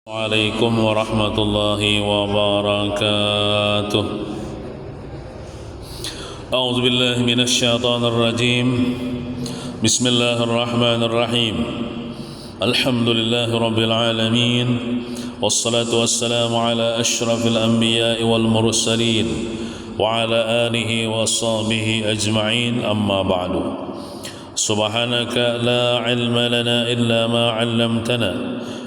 عليكم ورحمة الله وبركاته. أعوذ بالله من الشيطان الرجيم. بسم الله الرحمن الرحيم. الحمد لله رب العالمين، والصلاة والسلام على أشرف الأنبياء والمرسلين وعلى آله وصحبه أجمعين، أما بعد. سبحانك لا علم لنا إلا ما علمتنا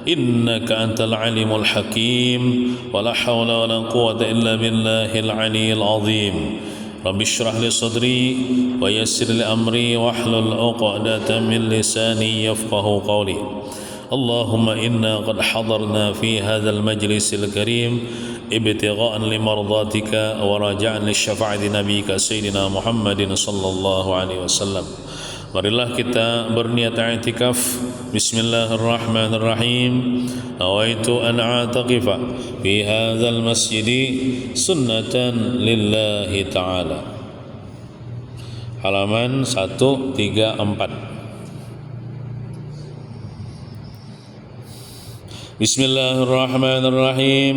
إنك أنت العليم الحكيم، ولا حول ولا قوة إلا بالله العلي العظيم. رب اشرح لي صدري ويسر لي أمري واحلل عقدة من لساني يفقه قولي. اللهم إنا قد حضرنا في هذا المجلس الكريم ابتغاء لمرضاتك ورجاء لشفاعة نبيك سيدنا محمد صلى الله عليه وسلم. Marilah kita berniat i'tikaf. Bismillahirrahmanirrahim. Nawaitu an a'taqifa fi hadzal masjidi sunnatan lillahi ta'ala. Halaman 134. Bismillahirrahmanirrahim.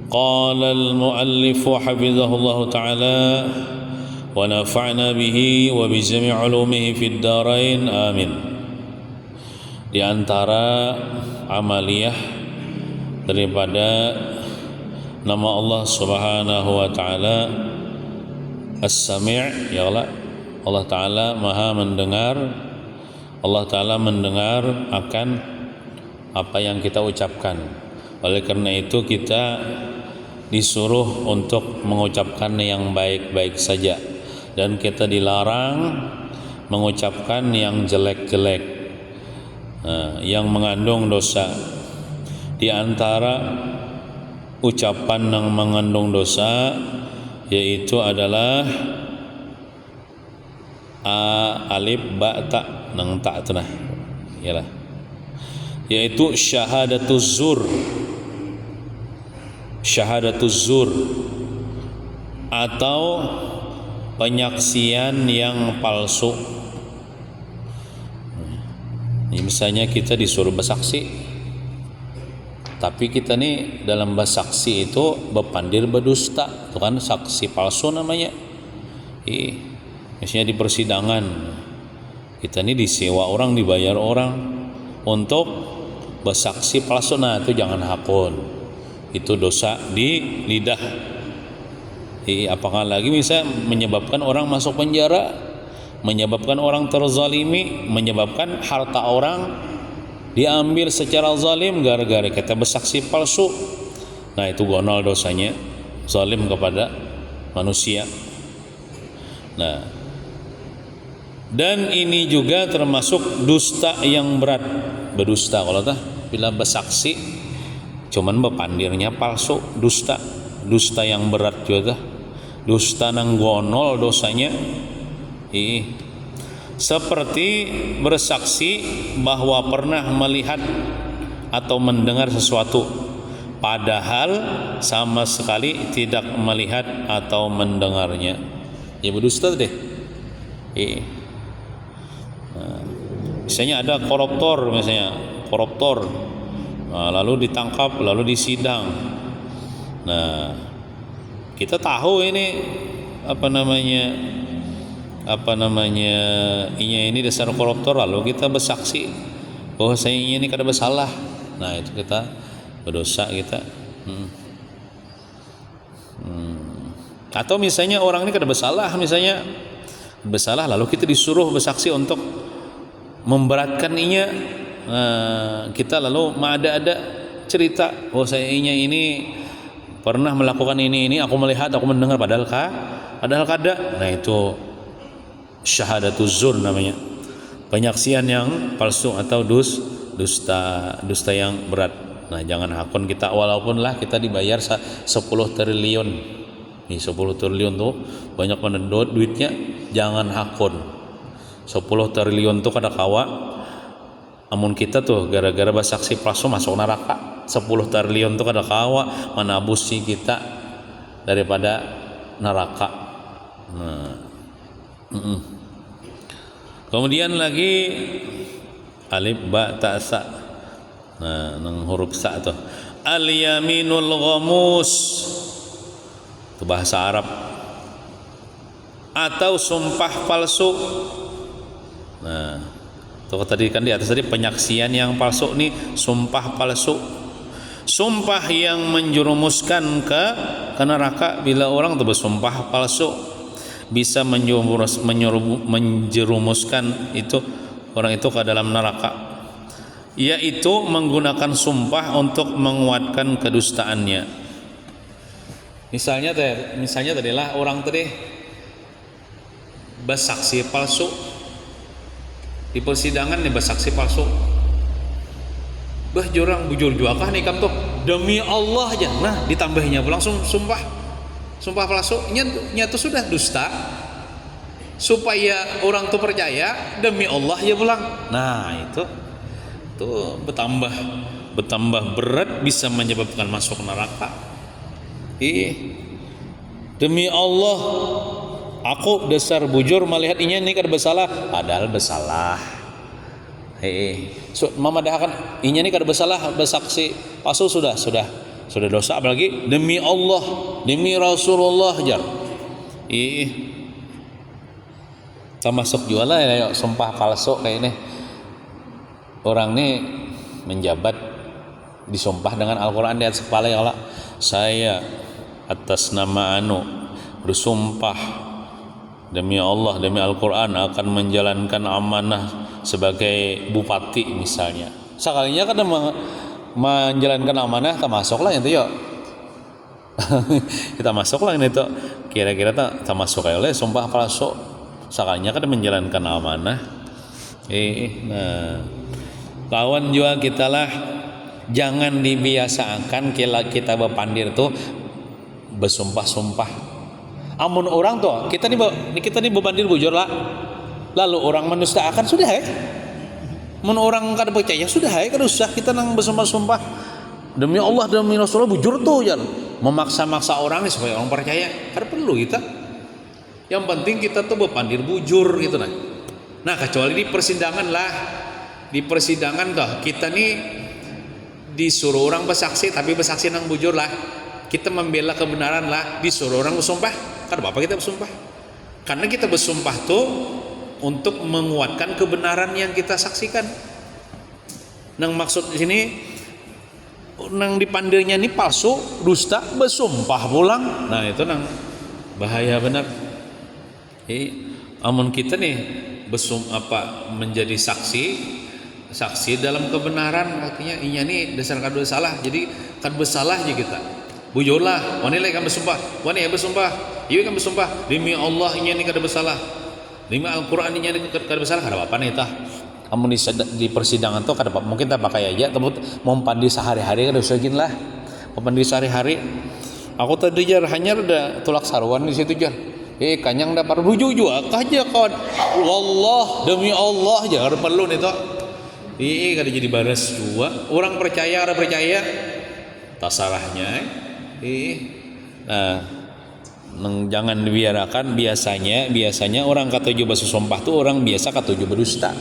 Qala al-muallif hafizahullah ta'ala wa nafa'na bihi wa bi jami' ulumihi fid dharain, amin. Di antara amaliyah daripada nama Allah Subhanahu wa taala As-Sami', ya Allah, Allah taala Maha mendengar. Allah taala mendengar akan apa yang kita ucapkan. Oleh karena itu kita disuruh untuk mengucapkan yang baik-baik saja, dan kita dilarang mengucapkan yang jelek-jelek, yang mengandung dosa. Di antara ucapan yang mengandung dosa yaitu adalah alif ba ta nang ta tunah, yalah, yaitu syahadatuz zur, syahadatuz zur, atau penyaksian yang palsu. Ini misalnya kita disuruh bersaksi, tapi kita nih dalam bersaksi itu berpandir berdusta, itu kan saksi palsu namanya. Misalnya di persidangan kita nih disewa orang, dibayar orang untuk bersaksi palsu, nah itu jangan hakun, itu dosa di lidah. Apakah lagi bisa menyebabkan orang masuk penjara, menyebabkan orang terzalimi, menyebabkan harta orang diambil secara zalim gara-gara kita bersaksi palsu. Nah itu gonol dosanya, zalim kepada manusia. Nah, dan ini juga termasuk dusta yang berat. Berdusta kalau bila bersaksi cuman berpandirnya palsu, dusta, dusta yang berat juga. Dusta nang gonol dosanya. Seperti bersaksi bahwa pernah melihat atau mendengar sesuatu padahal sama sekali tidak melihat atau mendengarnya. Ya berdusta deh. Misalnya ada koruptor, lalu ditangkap, lalu disidang. Nah, kita tahu ini ini dasar koruptor, lalu kita bersaksi bahwa saya ini kada bersalah. Nah itu kita berdosa kita. Atau misalnya orang ini kada bersalah, misalnya bersalah, lalu kita disuruh bersaksi untuk memberatkan inya. Kita lalu ada cerita bahwa saya ini pernah melakukan ini, aku melihat, aku mendengar, padahal kada. Nah itu syahadatuz zur namanya, penyaksian yang palsu atau dusta yang berat. Nah jangan hakun kita, walaupun lah kita dibayar 10 triliun. Nih 10 triliun tuh banyak menedot duitnya, jangan hakun. 10 triliun tuh kada kawa. Amun kita tuh gara-gara bersaksi palsu masuk neraka. 10 triliun tuh kada kawa menabusi kita daripada neraka. Kemudian lagi alif ba ta sa Nah, nang huruf sa tuh. Al-yaminul ghamus. Itu bahasa Arab. Atau sumpah palsu. Nah, tuh tadi kan di atas tadi penyaksian yang palsu nih, sumpah palsu. Sumpah yang menjerumuskan ke neraka bila orang tuh bersumpah palsu bisa menjerumuskan itu orang itu ke dalam neraka, yaitu menggunakan sumpah untuk menguatkan kedustaannya. Misalnya tadilah orang tadi bersaksi palsu di persidangan nih, bersaksi palsu. Bah jurang bujur juakah nih kam tuh demi Allah aja. Nah ditambahnya langsung sumpah palsu nyatu sudah dusta supaya orang tuh percaya demi Allah ya pulang. Nah itu tuh bertambah berat, bisa menyebabkan masuk neraka. Demi Allah aku dasar bujur melihat inya ini kada bersalah, padahal bersalah. So, mama dahkan inya ini kada bersalah, bersaksi palsu sudah dosa, apalagi demi Allah, demi Rasulullah jar. Termasuk juga lah ya sumpah palsu kayak ini. Orang ini menjabat disumpah dengan Al-Qur'an di atas kepala, ya Allah, saya atas nama bersumpah demi Allah, demi Al-Quran akan menjalankan amanah sebagai bupati misalnya. Sekalinya kan menjalankan amanah termasuklah itu yuk. Kita masuklah ini tuh kira-kira tak masuk oleh sumpah palsu. Sekalinya kan menjalankan amanah. Nah, kawan juga kita lah, jangan dibiasakan kita berpandir tuh bersumpah-sumpah. Amun orang tuh kita nih berpandir bujur lah, lalu orang mendustakan sudah mun orang kada percaya sudah kada usah kita nang bersumpah-sumpah demi Allah demi Rasulullah bujur tuh jangan memaksa-maksa orang nih supaya orang percaya, kada perlu kita. Yang penting kita tuh berpandir bujur gitu nah kecuali di persidangan lah, di persidangan tuh kita nih disuruh orang bersaksi tapi bersaksi nang bujur lah, kita membela kebenaran lah, disuruh orang bersumpah. Karena apa kita bersumpah? Karena kita bersumpah tuh untuk menguatkan kebenaran yang kita saksikan. Nang maksud di sini nang dipandirnya ini palsu, dusta, bersumpah pulang. Nah itu nang bahaya benar. Amun kita nih menjadi saksi dalam kebenaran, artinya inya nih dasar kada salah, jadi kada bersalah aja kita. Bujurlah, wanita kan bersumpah, wanita bersumpah, iya kan bersumpah demi Allah inya ini kada bersalah, demi Al-Quran inya ini kada bersalah, kada apa nih tah. Amun di persidangan tuh kada apa, mungkin tak pakai aja, tapi mau pandi sehari-hari kada usah gin lah, mau pandi sehari-hari. Aku tadi jar hanya ada tulak sarwan di situ jar, kanyang dapat bujur juga aja kawan, Allah demi Allah jar perlu nih toh. Kada jadi baras juga, orang percaya kada percaya, tak salahnya. Nah, jangan dibiarkan. Biasanya orang katuju bersumpah tuh orang biasa katuju berdusta,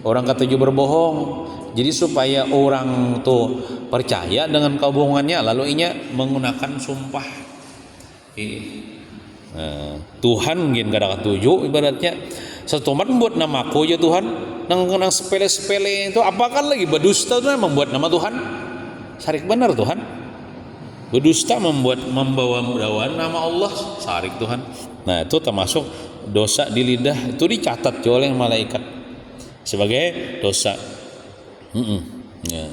orang katuju berbohong. Jadi supaya orang tuh percaya dengan kebohongannya, lalu inya menggunakan sumpah. Tuhan mungkin kada katuju ibaratnya setomat membuat namaku ya Tuhan, nang sepele-sepele itu apakan lagi berdusta itu membuat nama Tuhan. Sarik benar Tuhan. Berdusta membawa nama Allah, sarik Tuhan. Nah itu termasuk dosa di lidah, itu dicatat oleh malaikat sebagai dosa. Ya.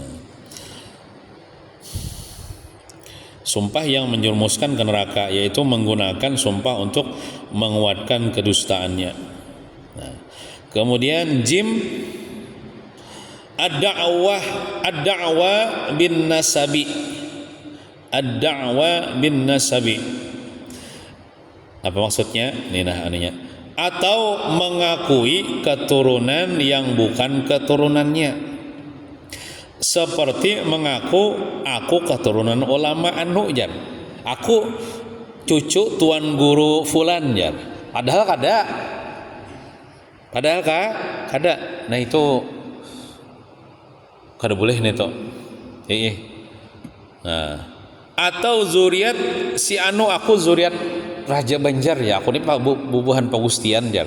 Sumpah yang menjerumuskan ke neraka, yaitu menggunakan sumpah untuk menguatkan kedustaannya. Nah, kemudian jim ad-da'wa bin nasabi. Ad-da'wa bin nasabi. Apa maksudnya? Aninya. Atau mengakui keturunan yang bukan keturunannya. Seperti mengaku aku keturunan ulama anu jan. Aku cucu tuan guru fulan jan. Padahal kada. Nah itu kada boleh nih toh. Nah, atau zuriat si anu aku zuriat Raja Banjar ya, aku ini bubuhan Pagustian jar.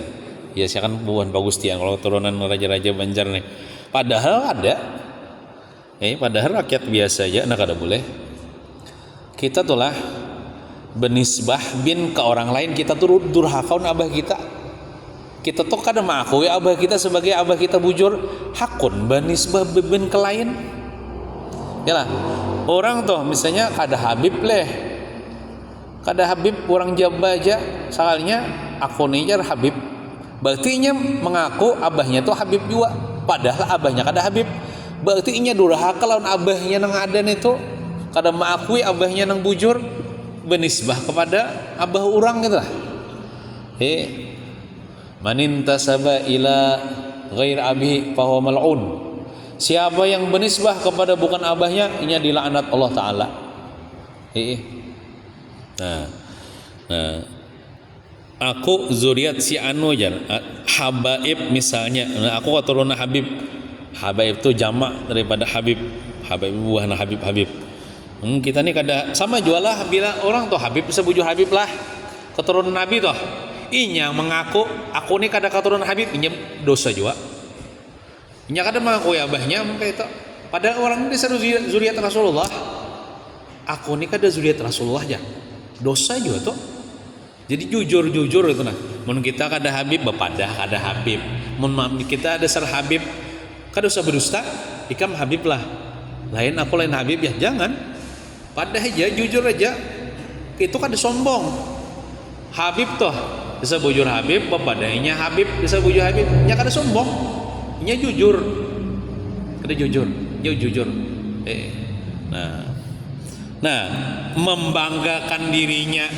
Ya saya kan bubuhan Pagustian kalau turunan raja-raja Banjar nih. Padahal ada. Padahal rakyat biasa aja, nah kada boleh. Kita tuh lah benisbah bin ke orang lain, kita tuh durhakaun abah kita. Kita tuh kada mengakui abah kita sebagai abah kita bujur, hakun benisbah bin ke lain. Yalah, orang tuh misalnya kada Habib leh. Kada Habib orang Jawa aja, soalnya akuninya Habib. Berarti nya mengaku abahnya tuh Habib juga, padahal abahnya kada Habib. Berarti nya durhaka lawan abahnya nang adan itu, kada mengakui abahnya nang bujur, benisbah kepada abah orang gitu lah. Manintasaba ila ghair abi fahuwa mal'un. Siapa yang benisbah kepada bukan abahnya, ini dilaknat Allah Ta'ala. Nah, aku zuriat si anu aja, habaib misalnya. Nah, aku keturunan Habib. Habaib itu jamak daripada Habib. Habaib buahna Habib. Kita nih kada sama jualah bila orang tuh Habib bisa bujur Habib lah, keturunan Nabi toh. Inya mengaku aku nih kada keturunan Habib, inya dosa juga. Inya kada mengaku ya abahnya maka itu. Padahal orang ini zuriat Rasulullah. Aku nih kada zuriat Rasulullah ya. Dosa juga tuh. Jadi jujur itu nah. Mun kita kada Habib bepadah kada Habib. Mun kita ada sar Habib kada usah berdusta, ikam Habib lah. Lain aku lain Habib ya, jangan. Padah aja, jujur aja. Itu kada sombong. Habib toh bisa bujur Habib, bepadahnya Habib bisa bujur Habib. Nya kada sombong. Nya jujur. Kada jujur. Nah, membanggakan dirinya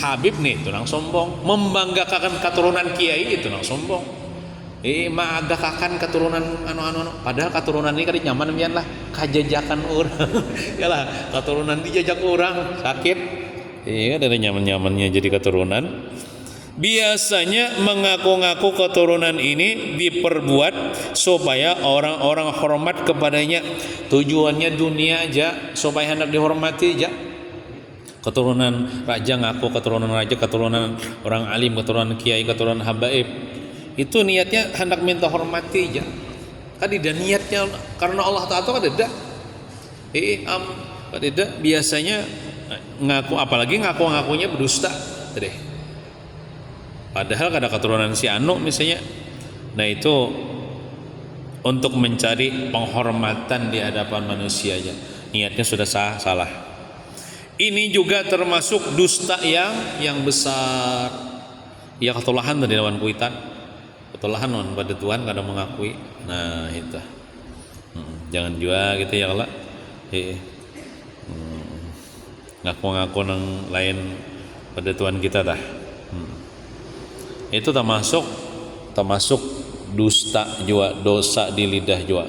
Habib nih itu nang sombong. Membanggakan keturunan kiai itu nang sombong. Maagakakan keturunan anu padahal keturunan ini kada nyaman mian lah kajajakan orang. Yalah, keturunan dijajak orang sakit. Dari nyaman-nyamannya jadi keturunan. Biasanya mengaku-ngaku keturunan ini diperbuat supaya orang-orang hormat kepadanya. Tujuannya dunia aja, supaya hendak dihormati aja. Keturunan raja ngaku keturunan raja, keturunan orang alim, keturunan kiai, keturunan habaib. Itu niatnya hendak minta hormati aja. Kan tidak niatnya karena Allah Ta'ala kan tidak. Tidak biasanya ngaku, apalagi ngaku-ngakunya berdusta deh. Padahal kada keturunan si anu misalnya. Nah itu untuk mencari penghormatan di hadapan manusia aja. Niatnya sudah salah. Ini juga termasuk dusta yang besar. Ya ketulahan dari lawan kuitan. Ketulahan lawan pada Tuhan kada mengakui. Nah itu. Jangan juga gitu ya kalau. Ngaku-ngaku nang lain pada Tuhan kita dah. Itu termasuk dusta juga, dosa di lidah juga.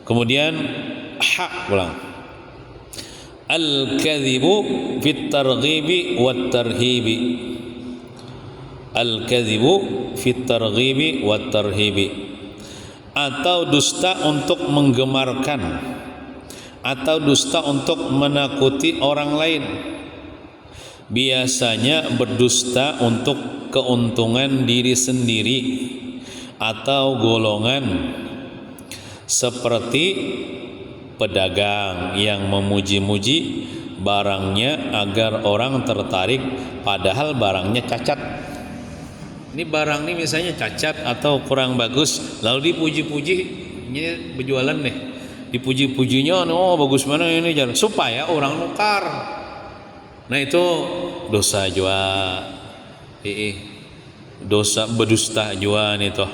Kemudian ulang. Al-kadhibu fit targhibi wat tarhibi. Al-kadhibu fit targhibi wat tarhibi. Atau dusta untuk menggemarkan, atau dusta untuk menakuti orang lain. Biasanya berdusta untuk keuntungan diri sendiri atau golongan, seperti pedagang yang memuji-muji barangnya agar orang tertarik padahal barangnya cacat. Ini barang ini misalnya cacat atau kurang bagus, lalu dipuji-puji, ini berjualan nih, dipuji-pujinya, oh bagus mana ini jalan, supaya orang nukar. Nah itu dosa juga, dosa berdusta juga nih toh.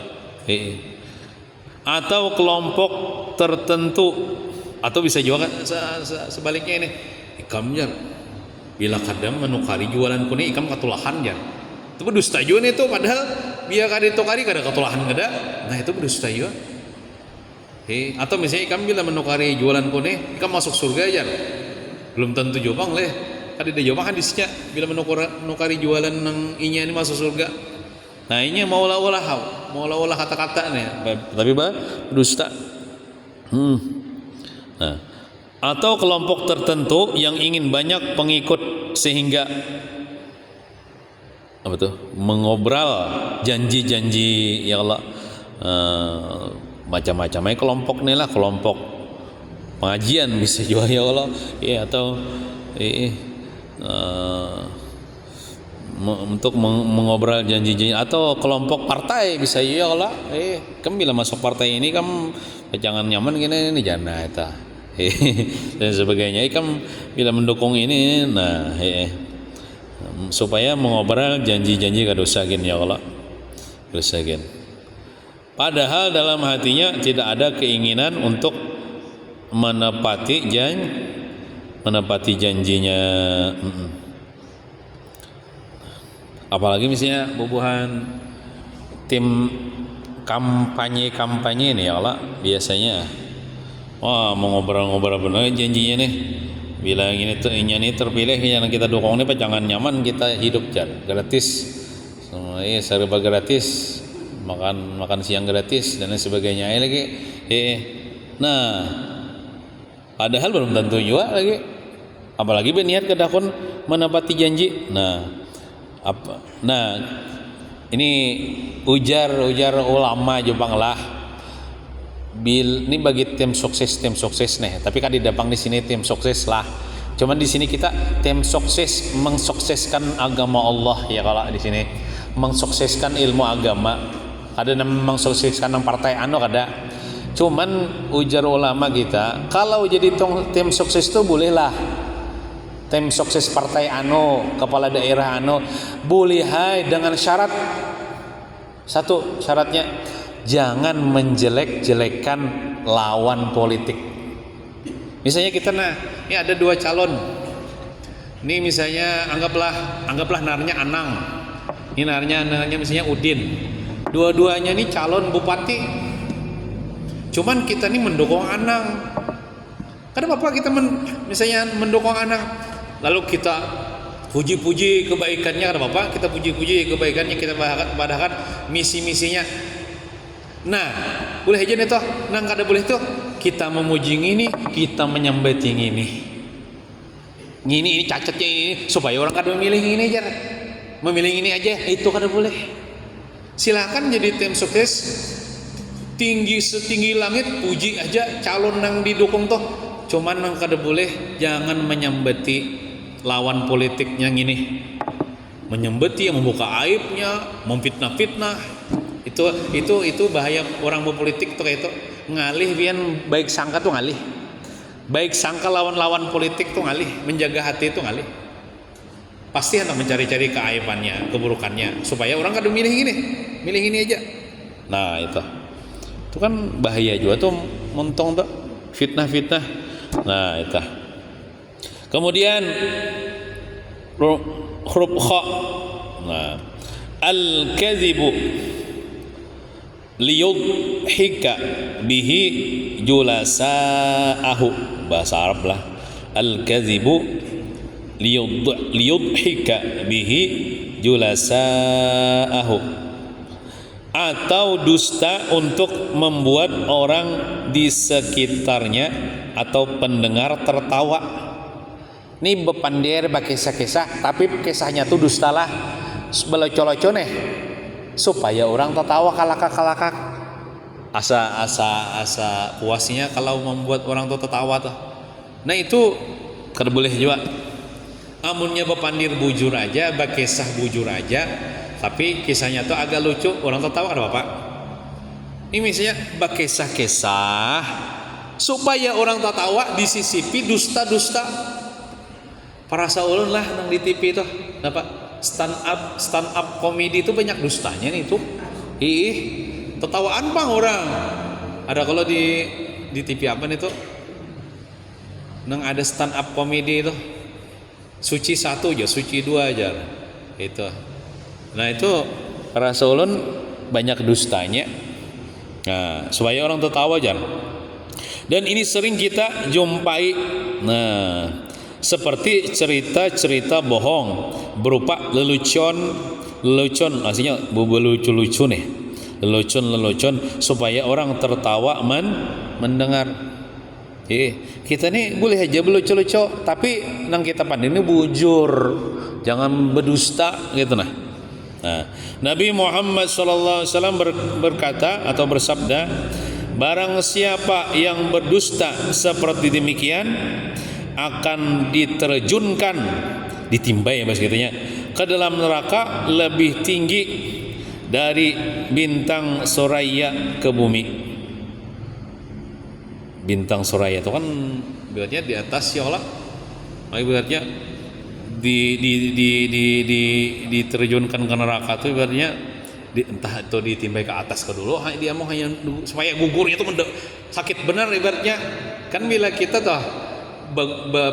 Atau kelompok tertentu, atau bisa juga sebaliknya ini, ikamnya bila kadang menukari jualan kuni ikam katulahan jar. Itu berdusta juga nih tuh, padahal biar kada ditukari kada katulahan kada. Nah itu berdusta juga. Atau misalnya ikam bila menukari jualan kuni, ikam masuk surga aja. Belum tentu jopang leh. Kada ada jopang hadisnya bila menukari jualan nang inya ini masuk surga. Nah ini mau olah kata-kata nih, tapi berdusta. Nah, atau kelompok tertentu yang ingin banyak pengikut sehingga apa tuh mengobral janji-janji ya Allah, macam-macam kelompok nih lah, kelompok pengajian bisa juga ya Allah ya, atau untuk mengobral janji-janji, atau kelompok partai bisa ya Allah, kamu bila masuk partai ini kamu jangan nyaman gini ini jangan itu dan sebagainya, kamu bila mendukung ini nah supaya mengobral janji-janji kadosa gini ya Allah, dosa gini. Padahal dalam hatinya tidak ada keinginan untuk menepati janjinya. Apalagi misalnya bubuhan tim kampanye ini ya Allah, biasanya wah mau ngobrol-ngobrol bener janjinya nih, bila ini terpilih yang kita dukung ini jangan nyaman kita hidup gratis, serba gratis, makan siang gratis dan lain sebagainya lagi. Nah padahal belum tentu juga lagi, apalagi berniat kedakun menepati janji. Nah ini ujar ulama Jepang lah, ini bagi tim sukses nih, tapi kan di Dapang di sini tim sukses lah, cuman di sini kita tim sukses mensukseskan agama Allah ya, kalau di sini mensukseskan ilmu agama, ada mensukseskan partai kada. Cuman ujar ulama kita, kalau jadi tim sukses itu bolehlah, tim sukses partai kepala daerah boleh, hai dengan syarat satu, syaratnya jangan menjelek-jelekan lawan politik. Misalnya kita ini ada dua calon, ini misalnya anggaplah narnya Anang, ini narnya misalnya Udin, dua-duanya ini calon bupati. Cuman kita nih mendukung Anang. Kenapa kita misalnya mendukung Anang, lalu kita puji-puji kebaikannya, kenapa kita puji-puji kebaikannya, kita padahal misi-misinya. Nah, boleh aja nih toh, kada boleh tuh kita memuji ini, kita menyembeti ini cacatnya ini, supaya orang kada memilih ini aja, memilih ini aja, itu kada boleh. Silakan jadi tim sukses tinggi setinggi langit, puji aja calon yang didukung toh, cuman yang kada boleh jangan menyembeti lawan politiknya gini, menyembeti, membuka aibnya, memfitnah-fitnah. Itu bahaya orang berpolitik tuh, kayak itu ngalih biar baik sangka tuh ngalih, baik sangka lawan politik tuh ngalih, menjaga hati itu ngalih, pasti hendak mencari-cari keaibannya, keburukannya, supaya orang kada milih ini aja. Nah itu kan bahaya juga tuh, montong tuh fitnah. Nah itu kemudian huruf kha, nah al-kadzibu liyudhika bihi julasa'ahu, bahasa Arab lah, al-kadzibu liyudhika bihi julasa'ahu, atau dusta untuk membuat orang di sekitarnya atau pendengar tertawa. Ini bepandir kisah-kisah, tapi kisahnya tuh dusta lah, beloco-loco nih, supaya orang tertawa kalakak. Asa puasnya kalau membuat orang tuh tertawa tuh. Nah itu kada boleh juga. Amunnya bepandir bujur aja, kisah bujur aja, tapi kisahnya tuh agak lucu, orang tertawa ada apa? Ini misalnya kisah-kisah supaya orang tertawa, disisipi dusta-dusta. Para saulun lah nang di TV itu, apa? Stand up komedi itu banyak dustanya nih tuh. Tertawaan bang orang. Ada kalau di TV apa nih tuh? Nang ada stand up komedi itu. Suci 1 aja, suci 2 aja. Itu. Nah itu para saulun banyak dustanya. Nah, supaya orang tertawa jangan. Dan ini sering kita jumpai. Nah, seperti cerita-cerita bohong berupa lelucon, artinya lucu nih. Lelucon supaya orang tertawa mendengar. Kita nih boleh aja belucu-lucu, tapi nang kita pandai ini bujur, jangan berdusta gitu nah. Nabi Muhammad SAW berkata atau bersabda, barang siapa yang berdusta seperti demikian akan diterjunkan, ditimbai bahasa kitanya, ke dalam neraka lebih tinggi dari bintang Suraya ke bumi. Bintang Suraya itu kan berarti di atas ya Allah, berarti diterjunkan ke neraka itu berarti entah itu ditimbai ke atas ke dulu, dia mau hanya supaya gugurnya itu sakit benar ibaratnya. Kan bila kita tuh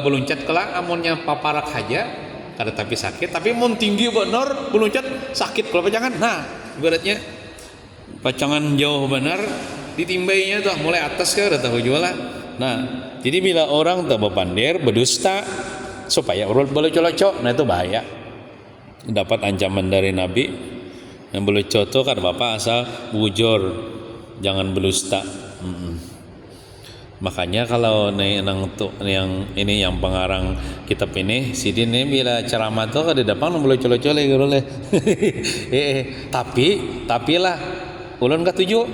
beluncat kelak amunnya paparak aja kada tapi sakit, tapi mun tinggi benar beluncat sakit kalau pacangan. Nah ibaratnya pacangan jauh benar ditimbainya tuh mulai atas ke udah tahu jualan. Nah jadi bila orang tak berpandir berdusta supaya urut belucu-lucu, nah itu bahaya, dapat ancaman dari Nabi. Yang belucu tuh kan bapak asal bujur, jangan berdusta. Makanya kalau nang tuh yang ini yang pengarang kitab ini sidin ini bila ceramah tuh kan di depan belucu-lucu lagi boleh. Tapi lah ulun ketujuh.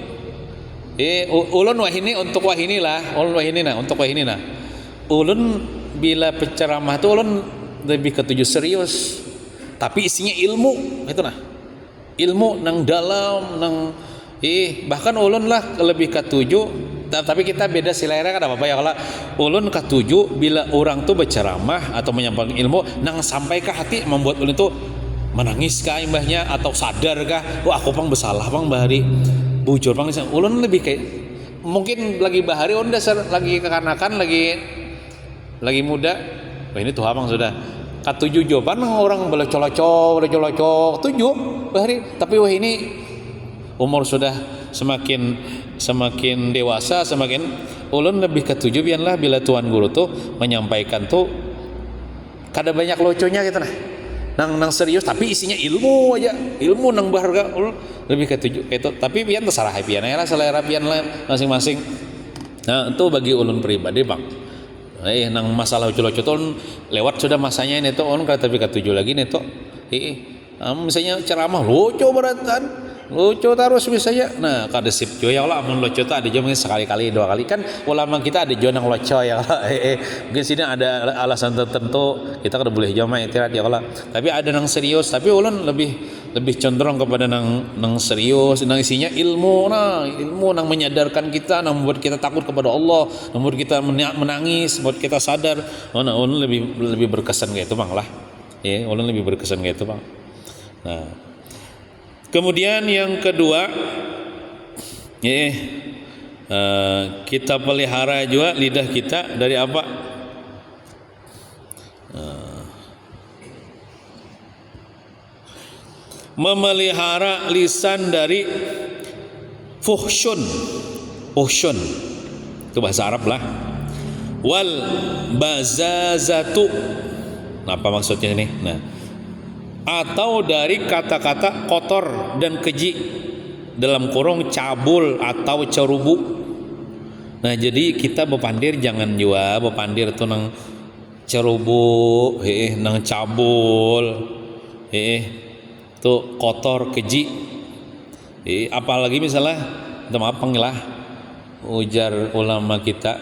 Ulun wahini untuk wahini lah, untuk wahini nah. Ulun bila penceramah tuh ulun lebih ketujuh serius, tapi isinya ilmu itu nah. Ilmu nang dalam nang bahkan ulun lah lebih ketujuh, tapi kita beda selera kan apa ya. Kalau ulun ketujuh bila orang tuh berceramah atau menyampaikan ilmu nang sampai ke hati membuat ulun tuh menangis kah imbahnya atau sadar kah, aku pang bersalah pang bahari bujur pang. Ulun lebih kayak mungkin lagi bahari ulun dasar lagi kekanakan lagi muda, ini tuh abang sudah ketujuh jawaban orang belecol-lecol tujuh bahari, tapi wah ini umur sudah semakin dewasa, semakin ulun lebih ketujuh biarlah bila tuan guru tuh menyampaikan tuh kada banyak lucunya gitu nah. Nang serius tapi isinya ilmu aja, ilmu nang berharga, ulun lebih ketujuh itu. Tapi pian terserah pian lah, selera pian lah masing-masing. Nah itu bagi ulun pribadi bang. Nang masalah lucu-lucu tuh lewat sudah masanya ini tuh ulun tapi ketujuh lagi nih tuh. Misalnya ceramah lucu beratan, lucu terus misalnya. Nah kada sip jo ya Allah, amun lucu tuh ada jo mungkin sekali-kali dua kali kan ulama kita ada jo nang lucu ya Allah. Mungkin sini ada alasan tertentu kita kada boleh jo mah itirat ya Allah. Tapi ada nang serius, tapi ulun lebih cenderung kepada nang serius, nang isinya ilmu nang menyadarkan kita, nang membuat kita takut kepada Allah, membuat kita menangis, membuat kita sadar. Nah ulun lebih berkesan kayak itu bang lah. Ulun lebih berkesan kayak itu bang. Nah kemudian yang kedua, kita pelihara juga lidah kita dari apa? Memelihara lisan dari fuhsyun itu bahasa Arab lah. Wal bazazatu, apa maksudnya ini? Nah, atau dari kata-kata kotor dan keji, dalam kurung cabul atau cerubu. Nah jadi kita berpandir jangan jua berpandir tuh nang cerubu, nang cabul, tuh kotor keji. Apalagi misalnya maaf pangilah ujar ulama kita,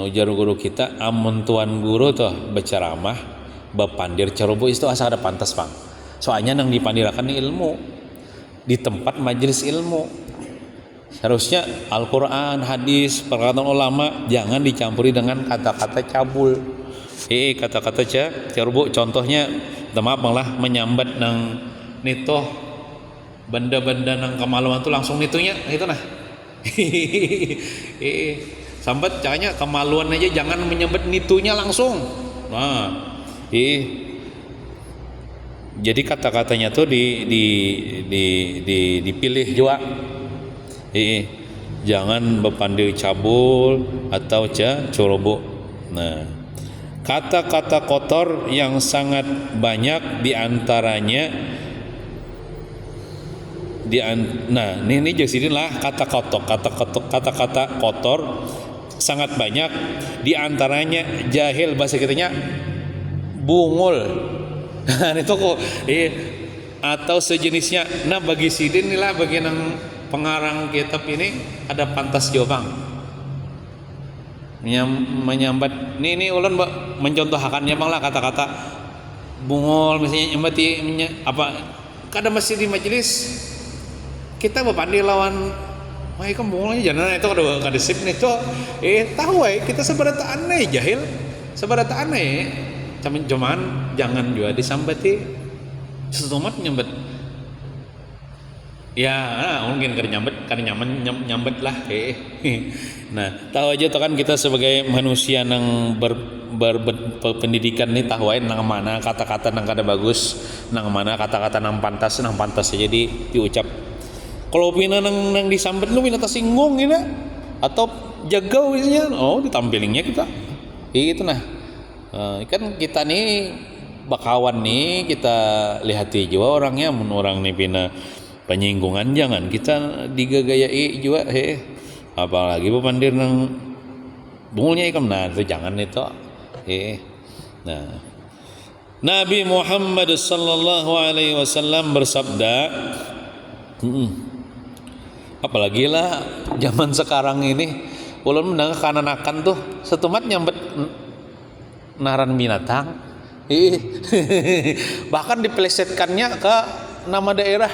ujar guru kita, amun tuan guru tuh berceramah bepandir cerubu itu asal ada pantas bang. Soalnya nang dipandirakan ilmu di tempat majelis ilmu. Harusnya Al-Quran, hadis, perkataan ulama jangan dicampuri dengan kata-kata cabul. Kata-kata cerubu contohnya, maaf malah menyambat nang nito benda-benda nang kemaluan tuh langsung nitunya itu nah. Sambat caranya kemaluan aja jangan menyambat nitunya langsung. Nah jadi kata-katanya tuh dipilih juga. Jangan berpandir cabul atau ceroboh. Nah, kata-kata kotor yang sangat banyak diantaranya ini jadi lah kata-kata kotor sangat banyak, di antaranya jahil, bahasa kitanya bungul. Nah itu kok atau sejenisnya. Nah bagi sidin inilah, bagi yang pengarang kitab ini ada pantas jawabang menyambat ini ulun mencontohkannya bang lah kata-kata bungul misalnya nyambati apa kada masih di majelis kita berpandai lawan mereka bungulnya jangan itu kada sip nih tuh tahu kita seberata aneh jahil seberata aneh cuman jangan juga disambati sesumat nyambat ya mungkin kada nyambat lah nah tahu aja tuh kan kita sebagai manusia yang berpendidikan nih tahu aja nang mana kata-kata nang kada bagus nang mana kata-kata nang pantas aja diucap. Kalau pina nang disambat lu pina tersinggung gitu atau jagau isinya ditampilingnya kita itu nah kan kita nih bakawan nih kita lihati juga orangnya orang nih pina penyinggungan jangan kita digagayai juga apalagi pemandir nang bungulnya ikam nah itu jangan itu nah Nabi Muhammad sallallahu alaihi wasallam bersabda apalagi lah zaman sekarang ini ulun mendengar kanan-kanan tuh setumat nyambet naran binatang bahkan dipelesetkannya ke nama daerah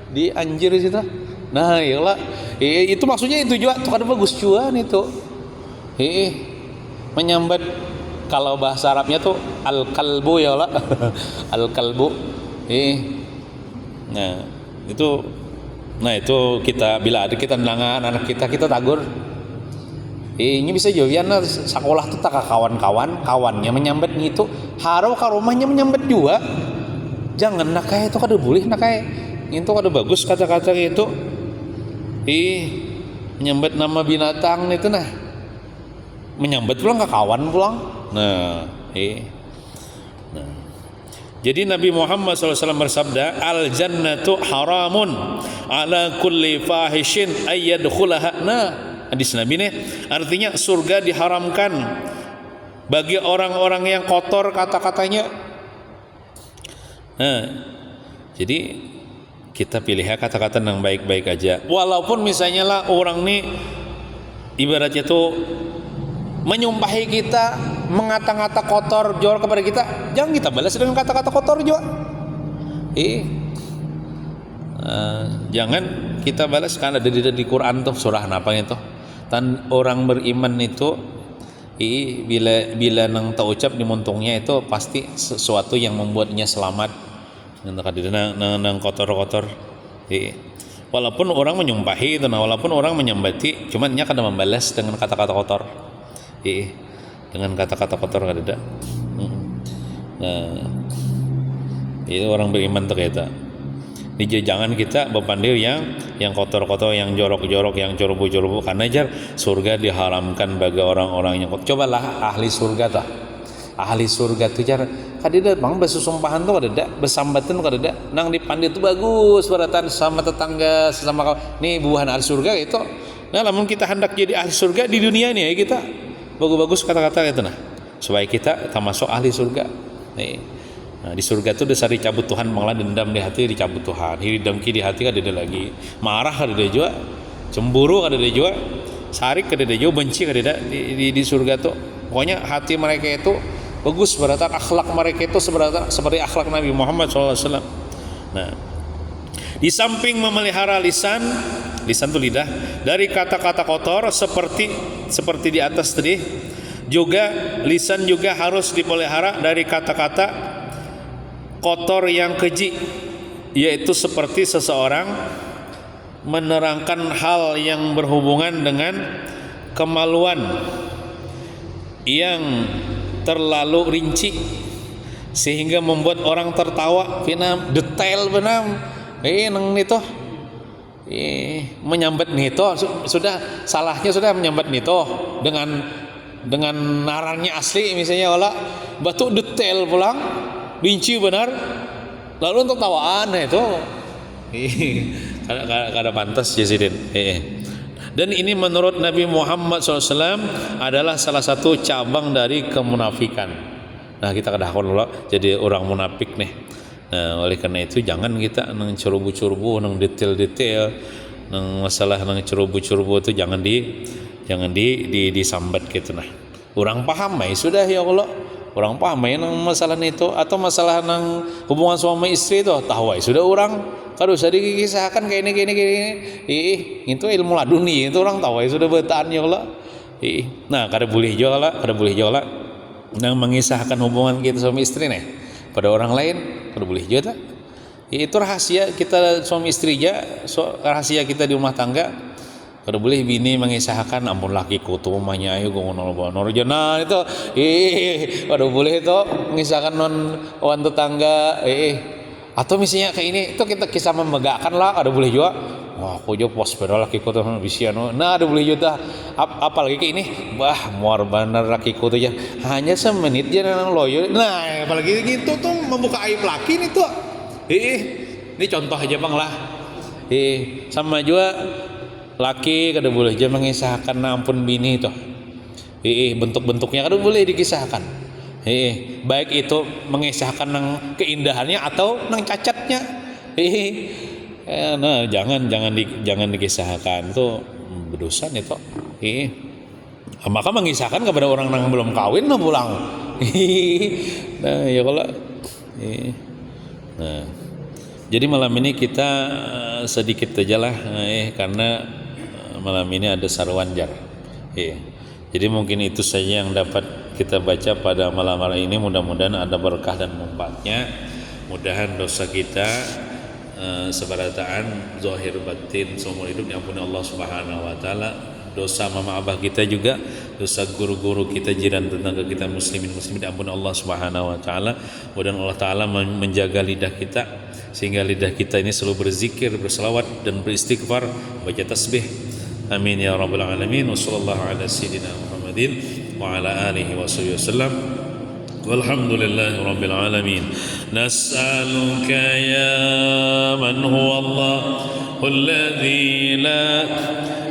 di Anjir situ. Nah iyalah itu maksudnya itu juga tuh kan bagus juga nih tuh menyambat kalau bahasa Arabnya tuh al-kalbu ya lah al-kalbu nah itu kita bila ada kita nenangan anak kita tagur ini bisa jawian sekolah tuh tak kawannya menyambat gitu harau ke rumahnya menyambat juga jangan nak kayak itu kada boleh nak kayak itu kada bagus kata-kata itu menyambat nama binatang itu nah menyambat pulang ke kawan pulang nah jadi Nabi Muhammad SAW bersabda al jannatu haramun ala kulli fahishin ayyadkhulaha nah hadis Nabi nih artinya surga diharamkan bagi orang-orang yang kotor kata-katanya. Nah jadi kita pilih kata-kata yang baik-baik aja walaupun misalnya lah orang nih ibaratnya tuh menyumpahi kita mengata-ngata kotor jorok kepada kita jangan kita balas dengan kata-kata kotor juga jangan kita balas karena ada di Quran tuh surah apa itu orang beriman itu bila nang terucap di muntungnya itu pasti sesuatu yang membuatnya selamat nang kotor-kotor walaupun orang menyumpahi itu walaupun orang menyambati cuman nya kada membalas dengan kata-kata kotor dengan kata-kata kotor kada ada nah itu orang beriman tuh kita jangan kita berpandai yang kotor-kotor yang jorok-jorok yang jorok-jorok karena jar surga diharamkan bagi orang-orang yang kotor. Cobalah ahli surga tuh ahli surga tuh jar kadida bang bersusumpahan tuh kada bersambatan tuh kada nang dipandai tuh bagus beratan sama tetangga sesama kawan nih buahan ahli surga itu nah namun kita hendak jadi ahli surga di dunia nih kita bagus-bagus kata-kata itu nah supaya kita termasuk ahli surga nih nah, di surga tuh dasar dicabut Tuhan malah dendam di hati dicabut Tuhan hiridamki di hati kada ada lagi marah kada ada juga cemburu kada ada juga sarik kada ada juga benci kada ada di surga tuh pokoknya hati mereka itu bagus beratan akhlak mereka itu seperti akhlak Nabi Muhammad SAW. Nah di samping memelihara lisan tuh lidah dari kata-kata kotor seperti di atas tadi juga lisan juga harus dipelihara dari kata-kata kotor yang keji yaitu seperti seseorang menerangkan hal yang berhubungan dengan kemaluan yang terlalu rinci sehingga membuat orang tertawa kena detail benar nang nito menyambat nito sudah salahnya sudah menyambat nito dengan narannya asli misalnya wala batu detail pulang rinci benar lalu untuk tawaan itu kada pantas Jasidin Dan ini menurut Nabi Muhammad SAW adalah salah satu cabang dari kemunafikan. Nah, kita kadang-kadang jadi orang munafik nih. Nah, oleh karena itu jangan kita nang cerubu-cerubu nang detail-detail nang masalah nang cerubu-cerubu itu jangan disambat gitu nah. Orang paham sudah ya Allah. Orang paham nang masalah itu atau masalah nang hubungan suami istri itu tahu sudah orang kalau usah dikisahkan kayak ini itu ilmu laduni itu orang tahu sudah betaan ya Allah. Nah kada boleh juga lah nang mengisahkan hubungan kita suami istri nih pada orang lain kada boleh juga tak? Itu rahasia kita suami istri aja, rahasia kita di rumah tangga. Kada boleh bini mengisahkan ampun lakiku tuh mamanya ayo ngono jana itu kada boleh itu mengisahkan non wan tetangga atau misalnya kayak ini itu kita kisah memegahkan lah kada boleh juga wah aku jo pos beda lakiku tuh bisian nah kada boleh juga apalagi kayak ini wah muar bener lakiku tuh ya hanya semenit aja nang loyo nah apalagi gitu tuh membuka aib laki nih tuh ini contoh aja bang lah sama juga laki kada boleh aja mengisahkan ampun bini itu bentuk-bentuknya kada boleh dikisahkan baik itu mengisahkan nang keindahannya atau nang cacatnya nah jangan dikisahkan itu berdosa itu maka mengisahkan kepada orang yang belum kawin nah pulang nah ya kalau nah jadi malam ini kita sedikit aja lah karena malam ini ada Sarwanjar. Jadi mungkin itu saja yang dapat kita baca pada malam hari ini. Mudah-mudahan ada berkah dan manfaatnya. Mudahan dosa kita sebarataan zahir batin seumur hidup diampuni Allah Subhanahu wa taala. Dosa mama abah kita juga, dosa guru-guru kita, jiran tetangga kita muslimin diampuni Allah Subhanahu wa taala. Mudah-mudahan Allah taala menjaga lidah kita sehingga lidah kita ini selalu berzikir, berselawat dan beristighfar, baca tasbih. Amin ya rabbal alamin. Wassallallahu ala sayyidina Muhammadin wa ala alihi washabihi wasallam. Walhamdulillahi rabbil alamin. Nas'aluka ya man huwa Allahul ladzi la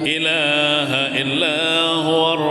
ilaha illa